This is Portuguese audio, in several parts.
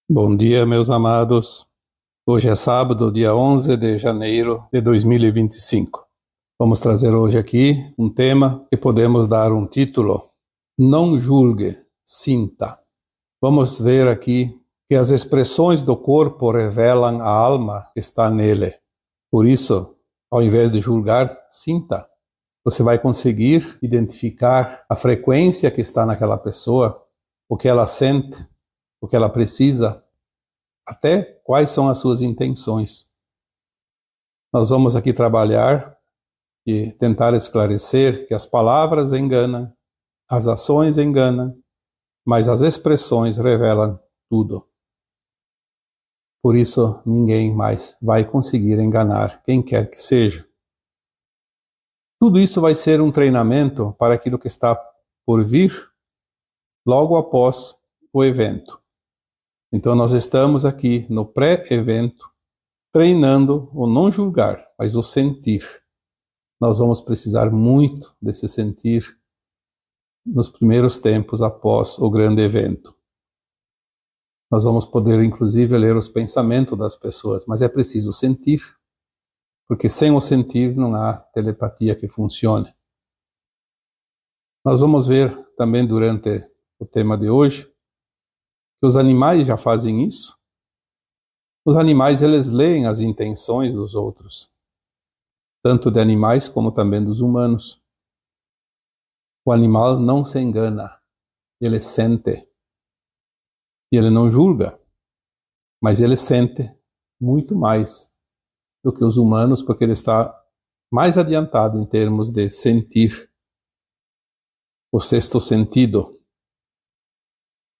Bom dia, meus amados. Hoje é sábado, dia 11 de janeiro de 2025. Vamos trazer hoje aqui um tema que podemos dar um título: Não julgue, sinta. Vamos ver aqui que as expressões do corpo revelam a alma que está nele. Por isso, ao invés de julgar, sinta. Você vai conseguir identificar a frequência que está naquela pessoa, o que ela sente, o que ela precisa, até quais são as suas intenções. Nós vamos aqui trabalhar e tentar esclarecer que as palavras enganam, as ações enganam, mas as expressões revelam tudo. Por isso, ninguém mais vai conseguir enganar quem quer que seja. Tudo isso vai ser um treinamento para aquilo que está por vir logo após o evento. Então, nós estamos aqui no pré-evento, treinando o não julgar, mas o sentir. Nós vamos precisar muito desse sentir nos primeiros tempos após o grande evento. Nós vamos poder, inclusive, ler os pensamentos das pessoas, mas é preciso sentir, porque sem o sentir não há telepatia que funcione. Nós vamos ver também durante o tema de hoje que os animais já fazem isso. Os animais, eles leem as intenções dos outros, tanto de animais como também dos humanos. O animal não se engana, ele sente. E ele não julga, mas ele sente muito mais do que os humanos, porque ele está mais adiantado em termos de sentir, o sexto sentido.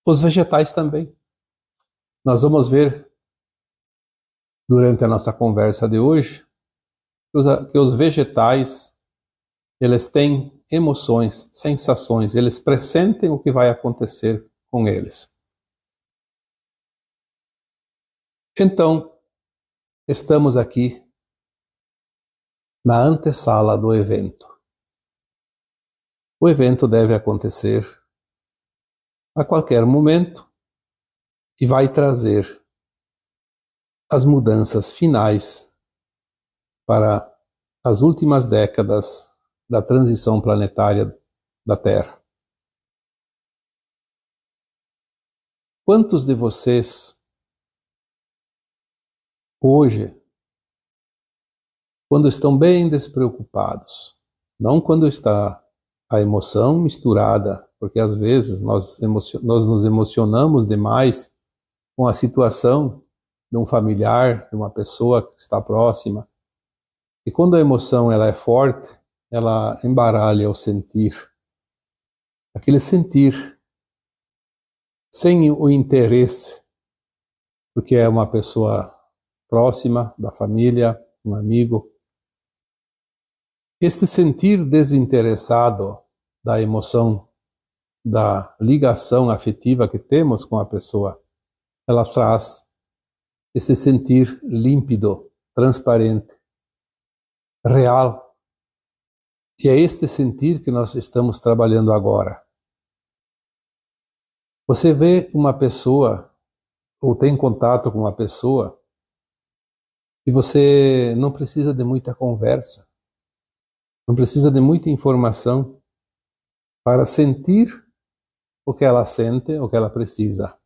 Os vegetais também. Nós vamos ver durante a nossa conversa de hoje que os vegetais, eles têm emoções, sensações, eles pressentem o que vai acontecer com eles. Então, estamos aqui na antessala do evento. O evento deve acontecer a qualquer momento e vai trazer as mudanças finais para as últimas décadas da transição planetária da Terra. Quantos de vocês hoje, quando estão bem despreocupados, não quando está a emoção misturada, porque às vezes nós nos emocionamos demais com a situação de um familiar, de uma pessoa que está próxima, e quando a emoção ela é forte, ela embaralha o sentir. Aquele sentir sem o interesse, porque é uma pessoa próxima da família, um amigo. Este sentir desinteressado da emoção, da ligação afetiva que temos com a pessoa, ela traz esse sentir límpido, transparente, real. E é este sentir que nós estamos trabalhando agora. Você vê uma pessoa, ou tem contato com uma pessoa, e você não precisa de muita conversa, não precisa de muita informação para sentir o que ela sente, o que ela precisa.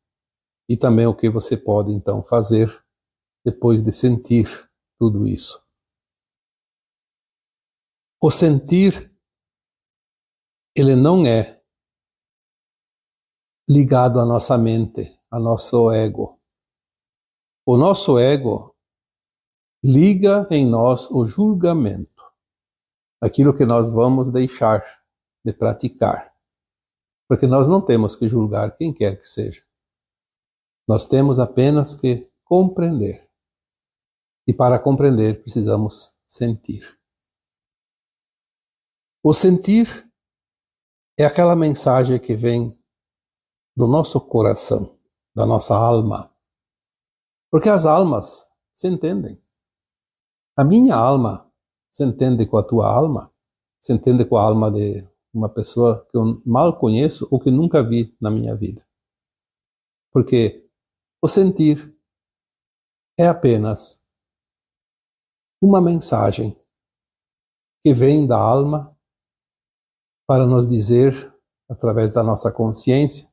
E também o que você pode, então, fazer depois de sentir tudo isso. O sentir, ele não é ligado à nossa mente, ao nosso ego. O nosso ego liga em nós o julgamento, aquilo que nós vamos deixar de praticar. Porque nós não temos que julgar quem quer que seja. Nós temos apenas que compreender. E para compreender, precisamos sentir. O sentir é aquela mensagem que vem do nosso coração, da nossa alma. Porque as almas se entendem. A minha alma se entende com a tua alma, se entende com a alma de uma pessoa que eu mal conheço ou que nunca vi na minha vida. Porque O sentir é apenas uma mensagem que vem da alma para nos dizer, através da nossa consciência,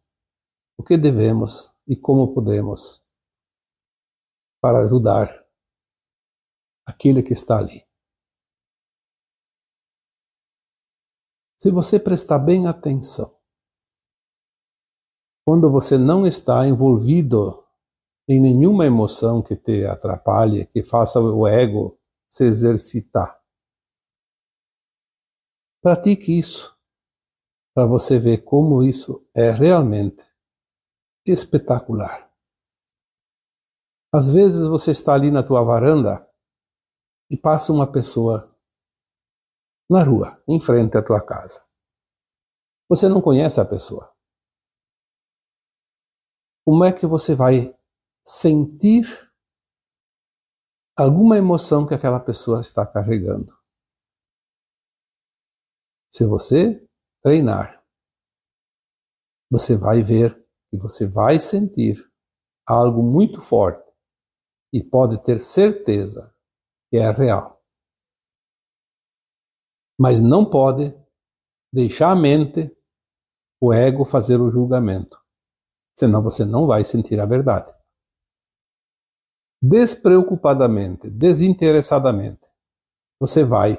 o que devemos e como podemos para ajudar aquele que está ali. Se você prestar bem atenção, quando você não está envolvido em nenhuma emoção que te atrapalhe, que faça o ego se exercitar, pratique isso para você ver como isso é realmente espetacular. Às vezes você está ali na tua varanda e passa uma pessoa na rua, em frente à tua casa. Você não conhece a pessoa. Como é que você vai sentir alguma emoção que aquela pessoa está carregando? Se você treinar, você vai ver e você vai sentir algo muito forte e pode ter certeza que é real. Mas não pode deixar a mente, o ego fazer o julgamento, senão você não vai sentir a verdade. Despreocupadamente, desinteressadamente, você vai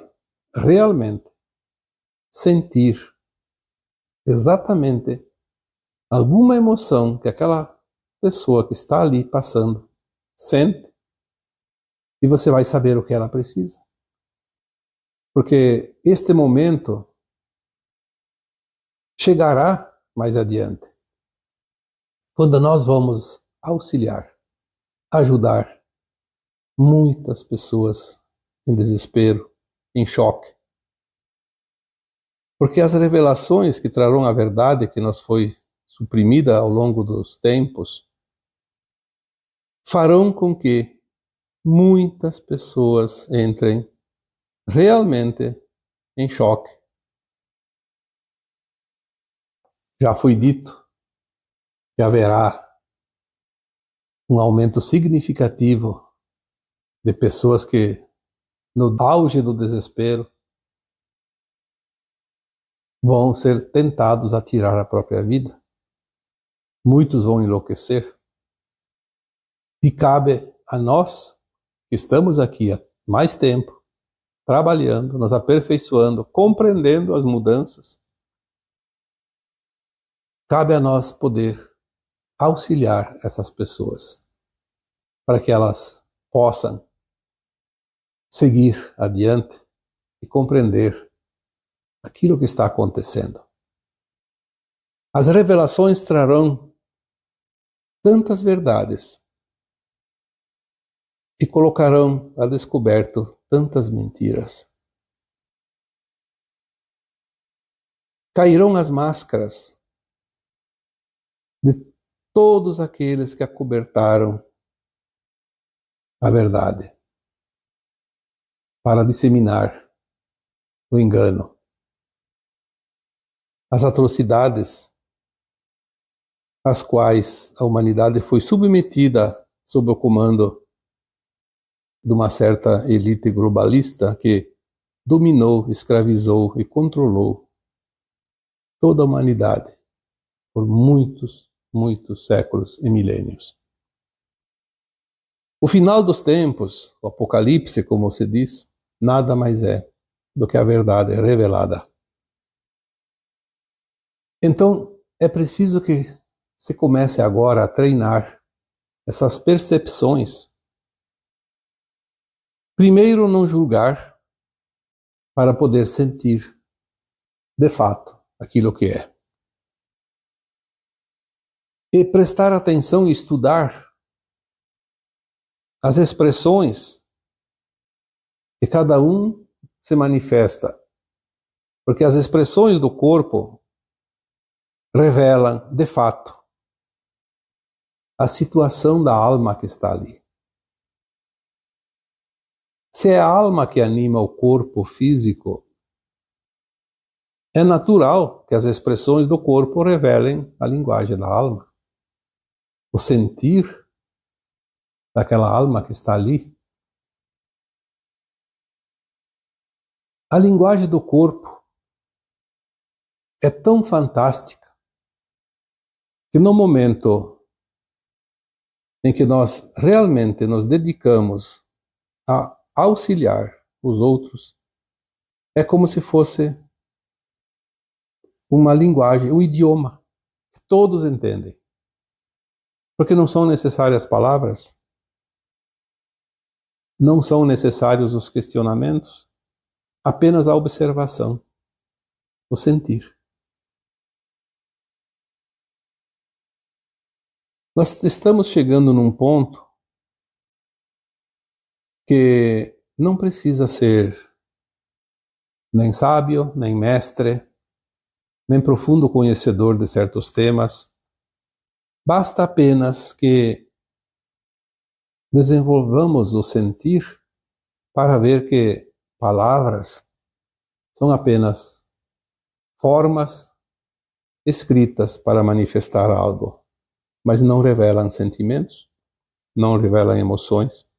realmente sentir exatamente alguma emoção que aquela pessoa que está ali passando sente, e você vai saber o que ela precisa. Porque este momento chegará mais adiante, quando nós vamos auxiliar, ajudar muitas pessoas em desespero, em choque. Porque as revelações que trarão a verdade que nos foi suprimida ao longo dos tempos farão com que muitas pessoas entrem realmente em choque. Já foi dito que haverá um aumento significativo de pessoas que, no auge do desespero, vão ser tentados a tirar a própria vida. Muitos vão enlouquecer. E cabe a nós, que estamos aqui há mais tempo, trabalhando, nos aperfeiçoando, compreendendo as mudanças, cabe a nós poder auxiliar essas pessoas para que elas possam seguir adiante e compreender aquilo que está acontecendo. As revelações trarão tantas verdades e colocarão a descoberto tantas mentiras. Cairão as máscaras de todos aqueles que acobertaram a verdade para disseminar o engano. As atrocidades às quais a humanidade foi submetida sob o comando de uma certa elite globalista que dominou, escravizou e controlou toda a humanidade por muitos séculos e milênios. O final dos tempos, o Apocalipse, como se diz, nada mais é do que a verdade revelada. Então, é preciso que você comece agora a treinar essas percepções. Primeiro, não julgar, para poder sentir, de fato, aquilo que é. E prestar atenção e estudar as expressões que cada um se manifesta. Porque as expressões do corpo revelam, de fato, a situação da alma que está ali. Se é a alma que anima o corpo físico, é natural que as expressões do corpo revelem a linguagem da alma. O sentir daquela alma que está ali. A linguagem do corpo é tão fantástica que no momento em que nós realmente nos dedicamos a auxiliar os outros, é como se fosse uma linguagem, um idioma que todos entendem. Porque não são necessárias palavras, não são necessários os questionamentos, apenas a observação, o sentir. Nós estamos chegando num ponto que não precisa ser nem sábio, nem mestre, nem profundo conhecedor de certos temas. Basta apenas que desenvolvamos o sentir para ver que palavras são apenas formas escritas para manifestar algo, mas não revelam sentimentos, não revelam emoções.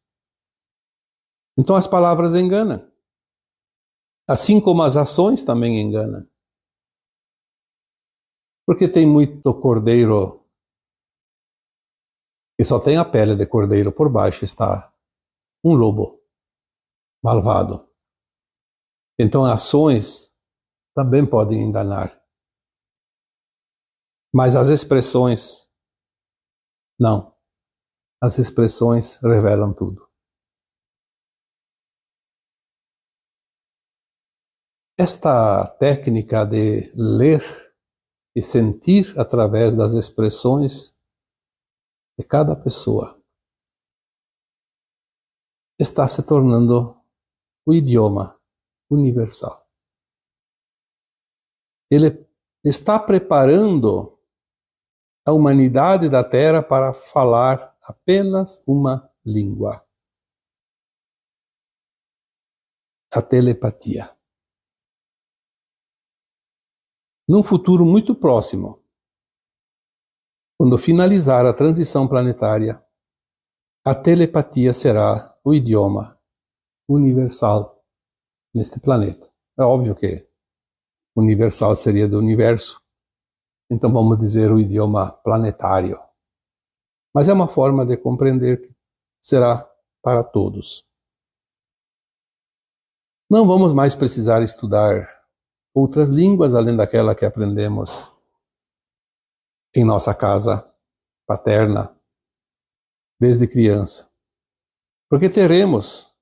Então as palavras enganam, assim como as ações também enganam. Porque tem muito cordeiro que só tem a pele de cordeiro, por baixo está um lobo malvado. Então ações também podem enganar. Mas as expressões, não. As expressões revelam tudo. Esta técnica de ler e sentir através das expressões de cada pessoa está se tornando o idioma universal. Ele está preparando a humanidade da Terra para falar apenas uma língua: a telepatia. Num futuro muito próximo, quando finalizar a transição planetária, a telepatia será o idioma universal neste planeta. É óbvio que universal seria do universo, então vamos dizer o idioma planetário. Mas é uma forma de compreender que será para todos. Não vamos mais precisar estudar outras línguas além daquela que aprendemos em nossa casa paterna desde criança. Porque teremos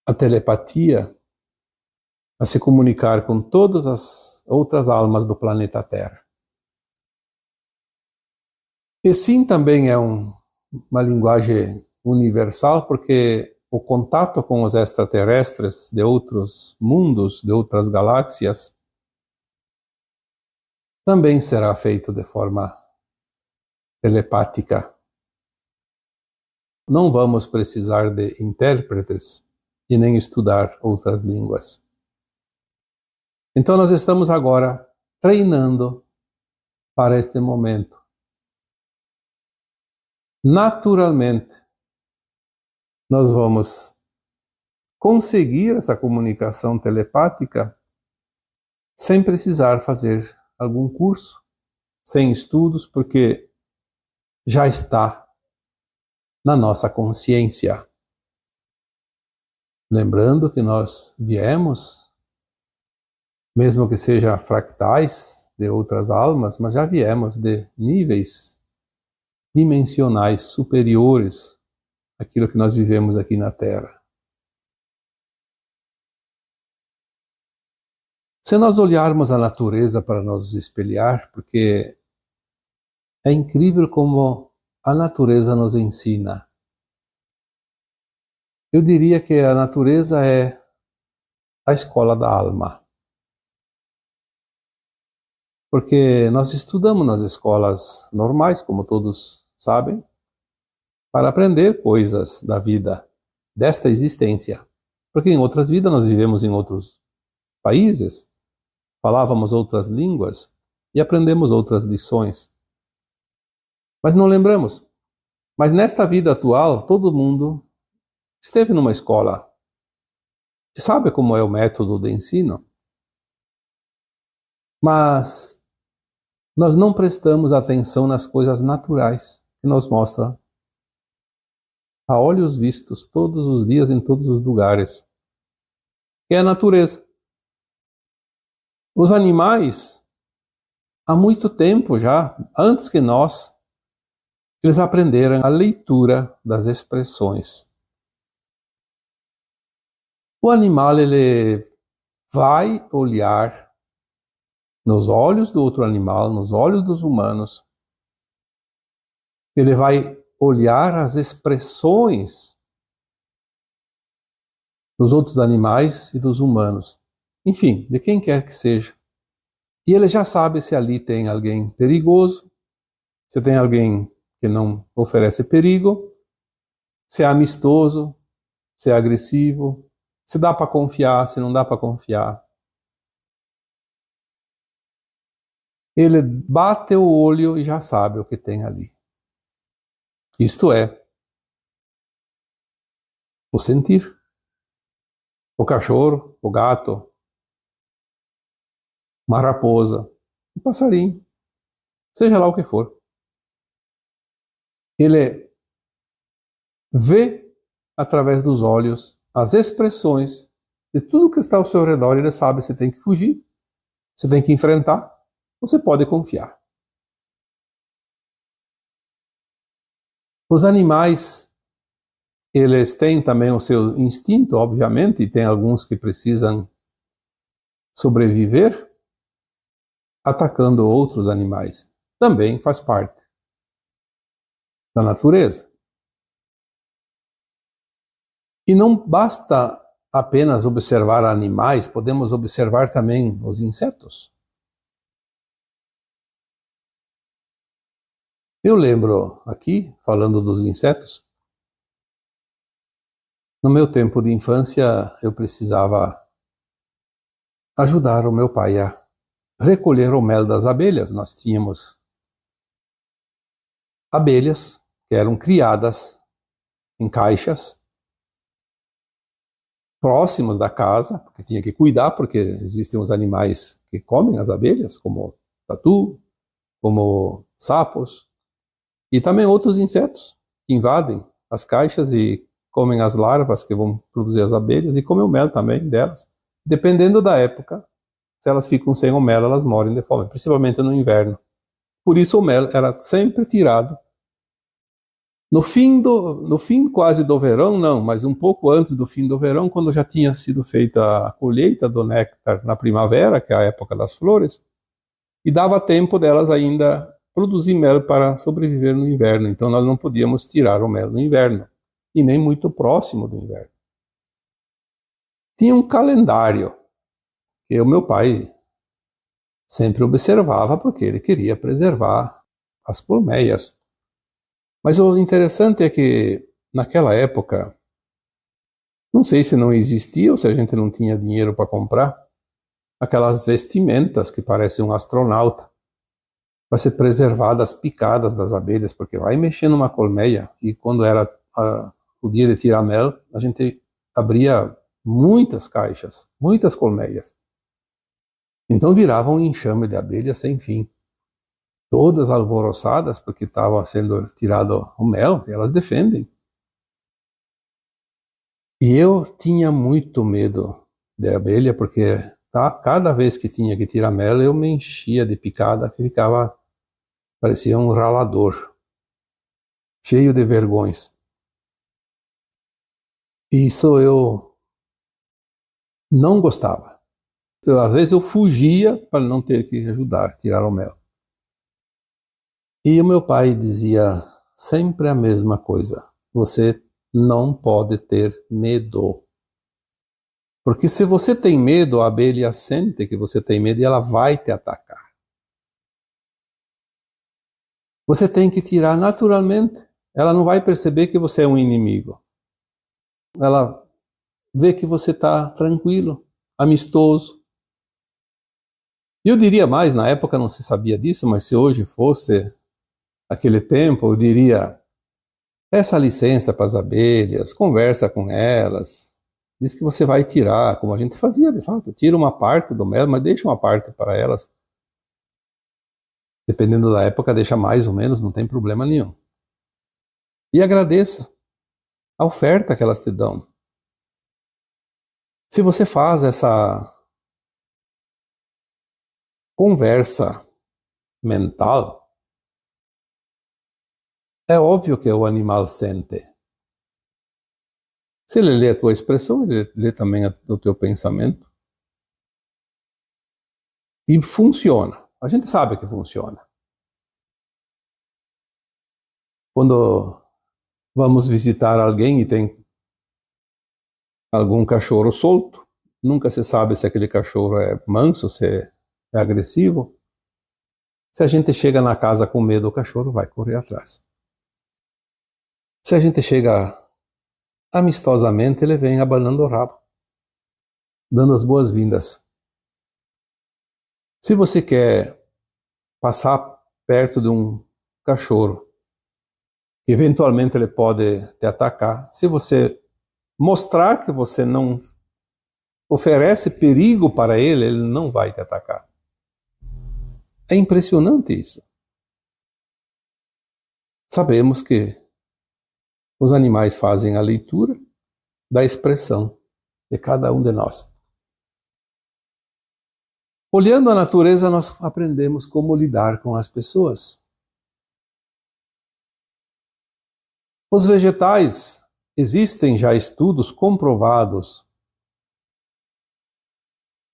a telepatia a se comunicar com todas as outras almas do planeta Terra. E sim, também é uma linguagem universal, porque o contato com os extraterrestres de outros mundos, de outras galáxias, também será feito de forma telepática. Não vamos precisar de intérpretes e nem estudar outras línguas. Então nós estamos agora treinando para este momento. Naturalmente, nós vamos conseguir essa comunicação telepática sem precisar fazer algum curso, sem estudos, porque já está na nossa consciência. Lembrando que nós viemos, mesmo que seja fractais de outras almas, mas já viemos de níveis dimensionais superiores àquilo que nós vivemos aqui na Terra. Se nós olharmos a natureza para nos espelhar, porque é incrível como a natureza nos ensina. Eu diria que a natureza é a escola da alma. Porque nós estudamos nas escolas normais, como todos sabem, para aprender coisas da vida, desta existência. Porque em outras vidas nós vivemos em outros países, falávamos outras línguas e aprendemos outras lições. Mas não lembramos. Mas nesta vida atual, todo mundo esteve numa escola. Sabe como é o método de ensino? Mas nós não prestamos atenção nas coisas naturais que nos mostra a olhos vistos todos os dias em todos os lugares, que é a natureza. Os animais, há muito tempo já, antes que nós, eles aprenderam a leitura das expressões. O animal, ele vai olhar nos olhos do outro animal, nos olhos dos humanos. Ele vai olhar as expressões dos outros animais e dos humanos. Enfim, de quem quer que seja. E ele já sabe se ali tem alguém perigoso, se tem alguém que não oferece perigo, se é amistoso, se é agressivo, se dá para confiar, se não dá para confiar. Ele bate o olho e já sabe o que tem ali. Isto é, o sentir. O cachorro, o gato, uma raposa, um passarinho, seja lá o que for. Ele vê através dos olhos as expressões de tudo que está ao seu redor. Ele sabe se tem que fugir, se tem que enfrentar, você pode confiar. Os animais, eles têm também o seu instinto, obviamente, e tem alguns que precisam sobreviver atacando outros animais. Também faz parte da natureza. E não basta apenas observar animais, podemos observar também os insetos. Eu lembro aqui, falando dos insetos, no meu tempo de infância eu precisava ajudar o meu pai a recolher o mel das abelhas. Nós tínhamos abelhas que eram criadas em caixas próximos da casa, porque tinha que cuidar, porque existem os animais que comem as abelhas, como tatu, como sapos, e também outros insetos que invadem as caixas e comem as larvas que vão produzir as abelhas e comem o mel também delas. Dependendo da época, se elas ficam sem o mel, elas morrem de fome, principalmente no inverno. Por isso o mel era sempre tirado no fim quase do verão, não, mas um pouco antes do fim do verão, quando já tinha sido feita a colheita do néctar na primavera, que é a época das flores, e dava tempo delas ainda produzir mel para sobreviver no inverno. Então nós não podíamos tirar o mel no inverno, e nem muito próximo do inverno. Tinha um calendário que o meu pai sempre observava, porque ele queria preservar as colmeias. Mas o interessante é que, naquela época, não sei se não existia ou se a gente não tinha dinheiro para comprar, aquelas vestimentas que parecem um astronauta, para ser preservar das picadas das abelhas, porque vai mexer numa colmeia, e quando era o dia de tirar mel, a gente abria muitas caixas, muitas colmeias. Então virava um enxame de abelhas sem fim. Todas alvoroçadas porque estava sendo tirado o mel, e elas defendem. E eu tinha muito medo de abelha, porque cada vez que tinha que tirar mel, eu me enchia de picada, que parecia um ralador, cheio de vergões. Isso eu não gostava. Às vezes eu fugia para não ter que ajudar a tirar o mel. E o meu pai dizia sempre a mesma coisa: você não pode ter medo. Porque se você tem medo, a abelha sente que você tem medo e ela vai te atacar. Você tem que tirar naturalmente. Ela não vai perceber que você é um inimigo. Ela vê que você está tranquilo, amistoso. Eu diria mais, na época não se sabia disso, mas se hoje fosse aquele tempo, eu diria: Peça licença para as abelhas, conversa com elas, diz que você vai tirar, como a gente fazia de fato, tira uma parte do mel, mas deixa uma parte para elas. Dependendo da época, deixa mais ou menos, não tem problema nenhum. E agradeça a oferta que elas te dão. Se você faz essa conversa mental, é óbvio que o animal sente. Se ele lê a tua expressão, ele lê também o teu pensamento. E funciona. A gente sabe que funciona. Quando vamos visitar alguém e tem algum cachorro solto, nunca se sabe se aquele cachorro é manso, se é agressivo. Se a gente chega na casa com medo, o cachorro vai correr atrás. Se a gente chega amistosamente, ele vem abanando o rabo, dando as boas-vindas. Se você quer passar perto de um cachorro, eventualmente ele pode te atacar. Se você mostrar que você não oferece perigo para ele, ele não vai te atacar. É impressionante isso. Sabemos que os animais fazem a leitura da expressão de cada um de nós. Olhando a natureza, nós aprendemos como lidar com as pessoas. Os vegetais, existem já estudos comprovados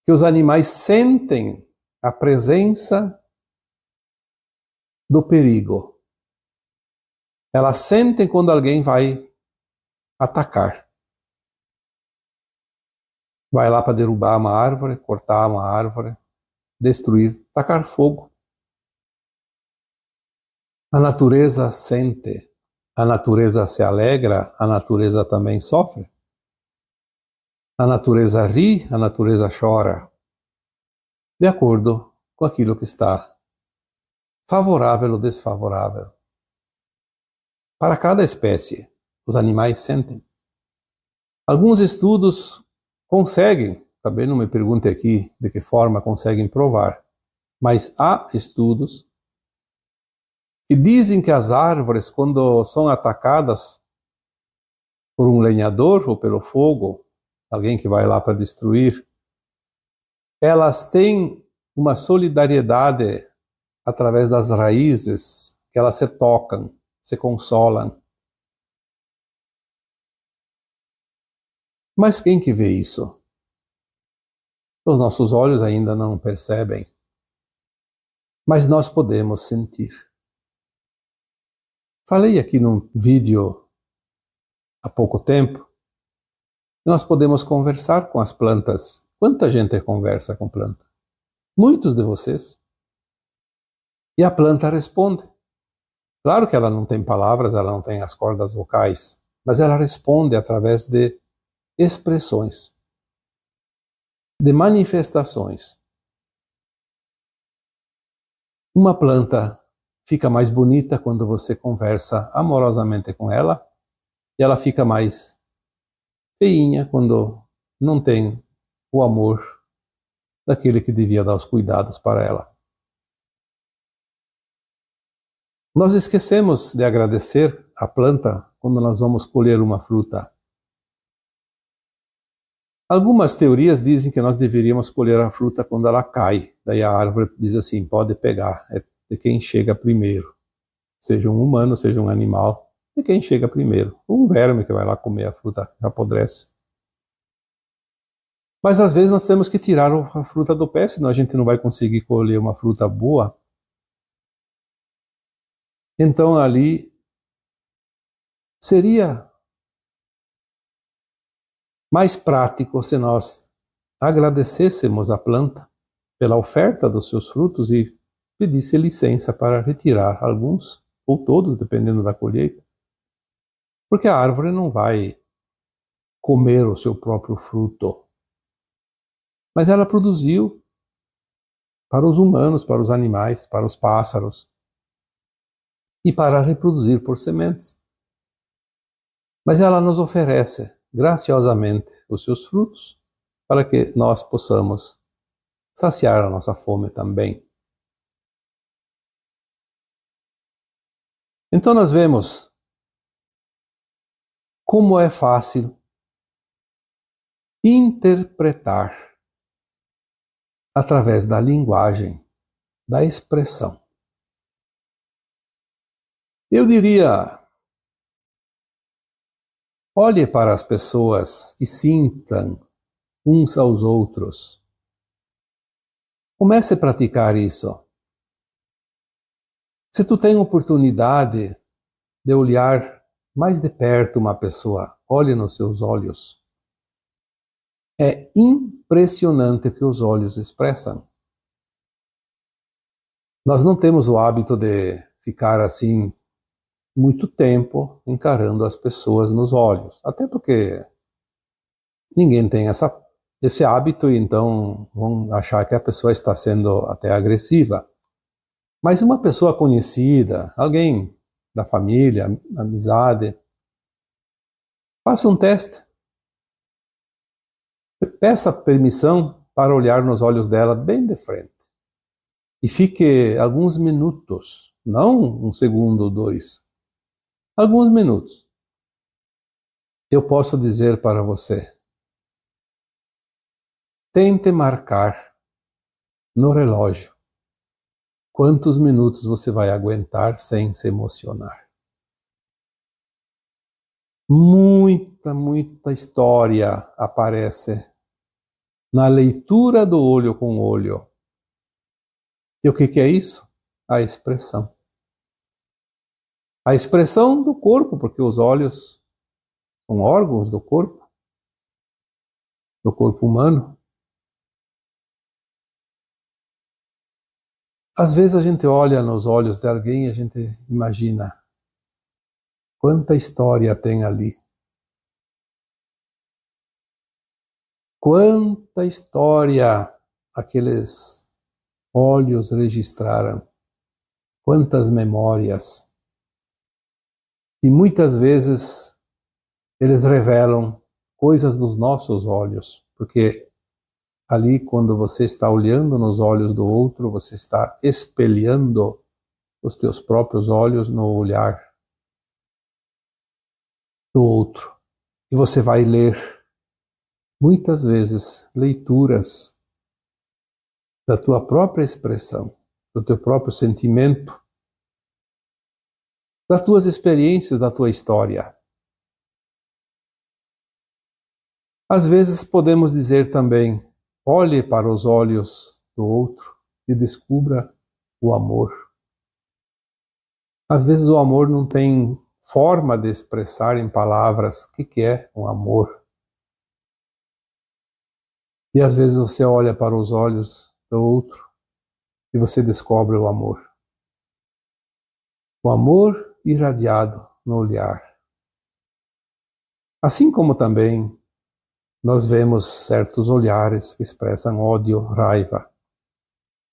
que os animais sentem a presença do perigo. Elas sentem quando alguém vai atacar. Vai lá para derrubar uma árvore, cortar uma árvore, destruir, tacar fogo. A natureza sente, a natureza se alegra, a natureza também sofre. A natureza ri, a natureza chora, de acordo com aquilo que está favorável ou desfavorável. Para cada espécie, os animais sentem. Alguns estudos conseguem, também não me pergunte aqui de que forma conseguem provar, mas há estudos que dizem que as árvores, quando são atacadas por um lenhador ou pelo fogo, alguém que vai lá para destruir, elas têm uma solidariedade através das raízes, que elas se tocam, se consolam. Mas quem que vê isso? Os nossos olhos ainda não percebem, mas nós podemos sentir. Falei aqui num vídeo há pouco tempo, nós podemos conversar com as plantas. Quanta gente conversa com planta? Muitos de vocês. E a planta responde. Claro que ela não tem palavras, ela não tem as cordas vocais, mas ela responde através de expressões, de manifestações. Uma planta fica mais bonita quando você conversa amorosamente com ela, e ela fica mais feinha quando não tem o amor daquele que devia dar os cuidados para ela. Nós esquecemos de agradecer a planta quando nós vamos colher uma fruta. Algumas teorias dizem que nós deveríamos colher a fruta quando ela cai. Daí a árvore diz assim, pode pegar, é de quem chega primeiro. Seja um humano, seja um animal, de quem chega primeiro. Um verme que vai lá comer a fruta, apodrece. Mas às vezes nós temos que tirar a fruta do pé, senão a gente não vai conseguir colher uma fruta boa. Então ali seria mais prático se nós agradecêssemos a planta pela oferta dos seus frutos e pedisse licença para retirar alguns, ou todos, dependendo da colheita. Porque a árvore não vai comer o seu próprio fruto. Mas ela produziu para os humanos, para os animais, para os pássaros e para reproduzir por sementes. Mas ela nos oferece graciosamente os seus frutos para que nós possamos saciar a nossa fome também. Então nós vemos como é fácil interpretar através da linguagem, da expressão. Eu diria, olhe para as pessoas e sintam uns aos outros. Comece a praticar isso. Se tu tem oportunidade de olhar mais de perto uma pessoa, olhe nos seus olhos. É impressionante o que os olhos expressam. Nós não temos o hábito de ficar assim muito tempo encarando as pessoas nos olhos, até porque ninguém tem esse hábito e então vão achar que a pessoa está sendo até agressiva. Mas uma pessoa conhecida, alguém da família, amizade, faça um teste. Peça permissão para olhar nos olhos dela bem de frente. E fique alguns minutos, não um segundo ou dois, alguns minutos. Eu posso dizer para você, tente marcar no relógio quantos minutos você vai aguentar sem se emocionar. Muita história aparece na leitura do olho com olho. E o que é isso? A expressão. A expressão do corpo, porque os olhos são órgãos do corpo humano. Às vezes a gente olha nos olhos de alguém e a gente imagina quanta história tem ali. Quanta história aqueles olhos registraram. Quantas memórias. E muitas vezes eles revelam coisas dos nossos olhos, porque ali quando você está olhando nos olhos do outro, você está espelhando os teus próprios olhos no olhar do outro. E você vai ler muitas vezes leituras da tua própria expressão, do teu próprio sentimento, das tuas experiências, da tua história. Às vezes podemos dizer também, olhe para os olhos do outro e descubra o amor. Às vezes o amor não tem forma de expressar em palavras o que é um amor. E às vezes você olha para os olhos do outro e você descobre o amor. O amor irradiado no olhar. Assim como também nós vemos certos olhares que expressam ódio, raiva,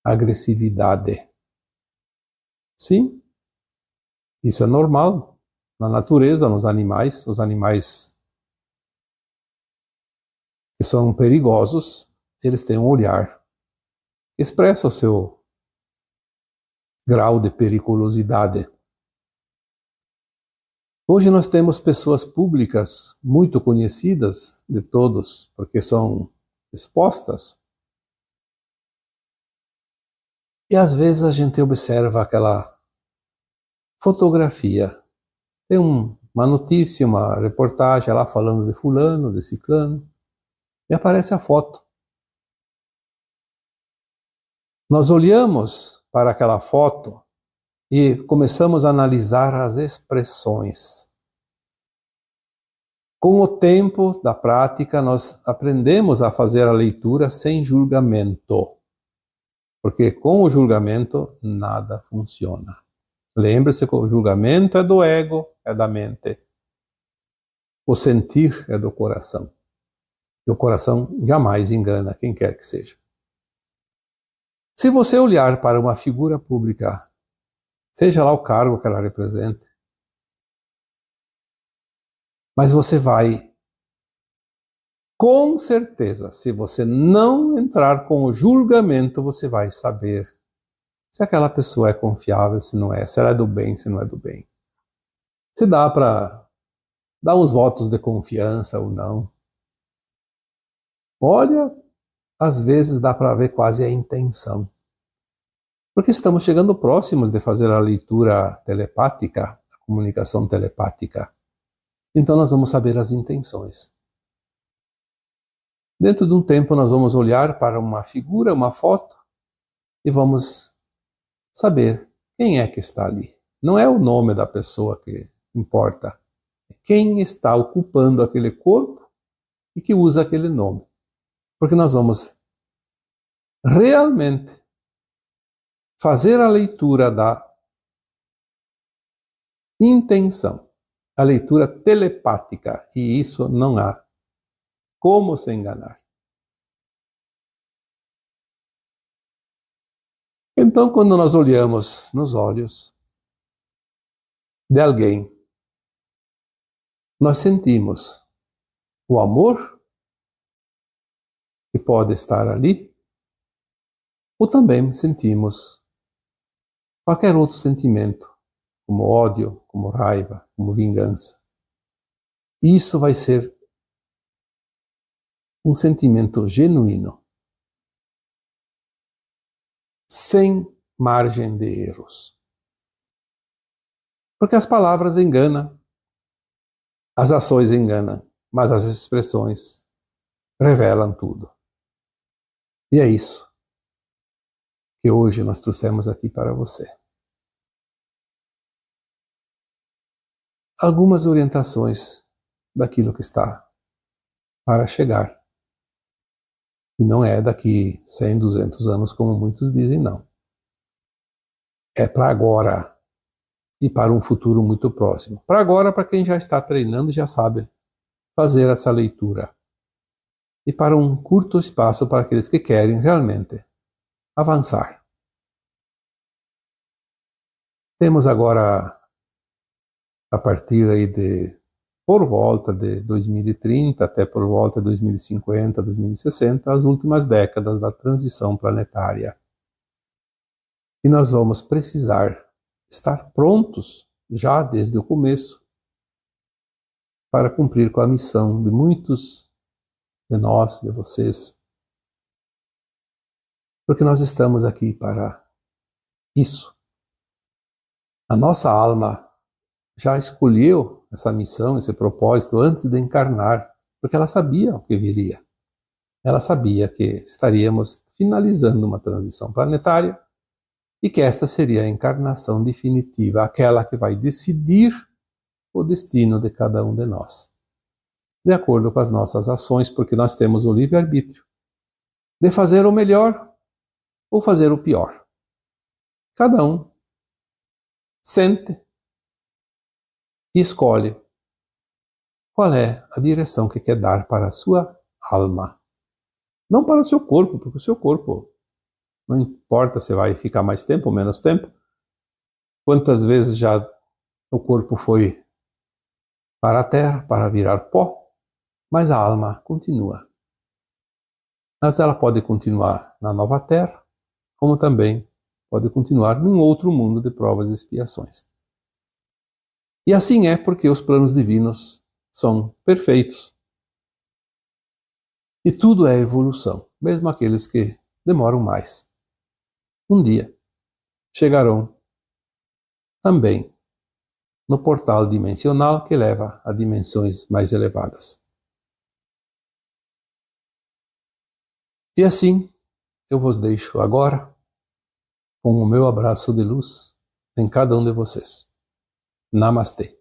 agressividade. Sim, isso é normal na natureza, nos animais. Os animais que são perigosos, eles têm um olhar que expressa o seu grau de periculosidade. Hoje nós temos pessoas públicas muito conhecidas de todos, porque são expostas. E às vezes a gente observa aquela fotografia. Tem uma notícia, uma reportagem lá falando de fulano, de ciclano, e aparece a foto. Nós olhamos para aquela foto e começamos a analisar as expressões. Com o tempo da prática, nós aprendemos a fazer a leitura sem julgamento. Porque com o julgamento, nada funciona. Lembre-se que o julgamento é do ego, é da mente. O sentir é do coração. E o coração jamais engana quem quer que seja. Se você olhar para uma figura pública, seja lá o cargo que ela represente, Mas você vai, com certeza, se você não entrar com o julgamento, você vai saber se aquela pessoa é confiável, se não é, se ela é do bem, se não é do bem. Se dá para dar uns votos de confiança ou não. Olha, às vezes dá para ver quase a intenção. Porque estamos chegando próximos de fazer a leitura telepática, a comunicação telepática. Então nós vamos saber as intenções. Dentro de um tempo nós vamos olhar para uma figura, uma foto, e vamos saber quem é que está ali. Não é o nome da pessoa que importa, é quem está ocupando aquele corpo e que usa aquele nome. Porque nós vamos realmente fazer a leitura da intenção, a leitura telepática, e isso não há como se enganar. Então, quando nós olhamos nos olhos de alguém, nós sentimos o amor que pode estar ali, ou também sentimos qualquer outro sentimento, como ódio, como raiva, como vingança. Isso vai ser um sentimento genuíno, sem margem de erros. Porque as palavras enganam, as ações enganam, mas as expressões revelam tudo. E é isso que hoje nós trouxemos aqui para você. Algumas orientações daquilo que está para chegar. E não é daqui 100, 200 anos, como muitos dizem, não. É para agora e para um futuro muito próximo. Para agora, para quem já está treinando e já sabe fazer essa leitura. E para um curto espaço para aqueles que querem realmente avançar. Temos agora, a partir aí por volta de 2030 até por volta de 2050, 2060, as últimas décadas da transição planetária. E nós vamos precisar estar prontos já desde o começo para cumprir com a missão de muitos de nós, de vocês. Porque nós estamos aqui para isso. A nossa alma já escolheu essa missão, esse propósito antes de encarnar, porque ela sabia o que viria. Ela sabia que estaríamos finalizando uma transição planetária e que esta seria a encarnação definitiva, aquela que vai decidir o destino de cada um de nós, de acordo com as nossas ações, porque nós temos o livre-arbítrio de fazer o melhor ou fazer o pior. Cada um sente e escolhe qual é a direção que quer dar para a sua alma. Não para o seu corpo, porque o seu corpo, não importa se vai ficar mais tempo ou menos tempo, quantas vezes já o corpo foi para a terra, para virar pó, mas a alma continua. Mas ela pode continuar na nova terra, como também pode continuar num outro mundo de provas e expiações. E assim é porque os planos divinos são perfeitos. E tudo é evolução, mesmo aqueles que demoram mais. Um dia chegarão também no portal dimensional que leva a dimensões mais elevadas. E assim eu vos deixo agora com o meu abraço de luz em cada um de vocês. Namastê.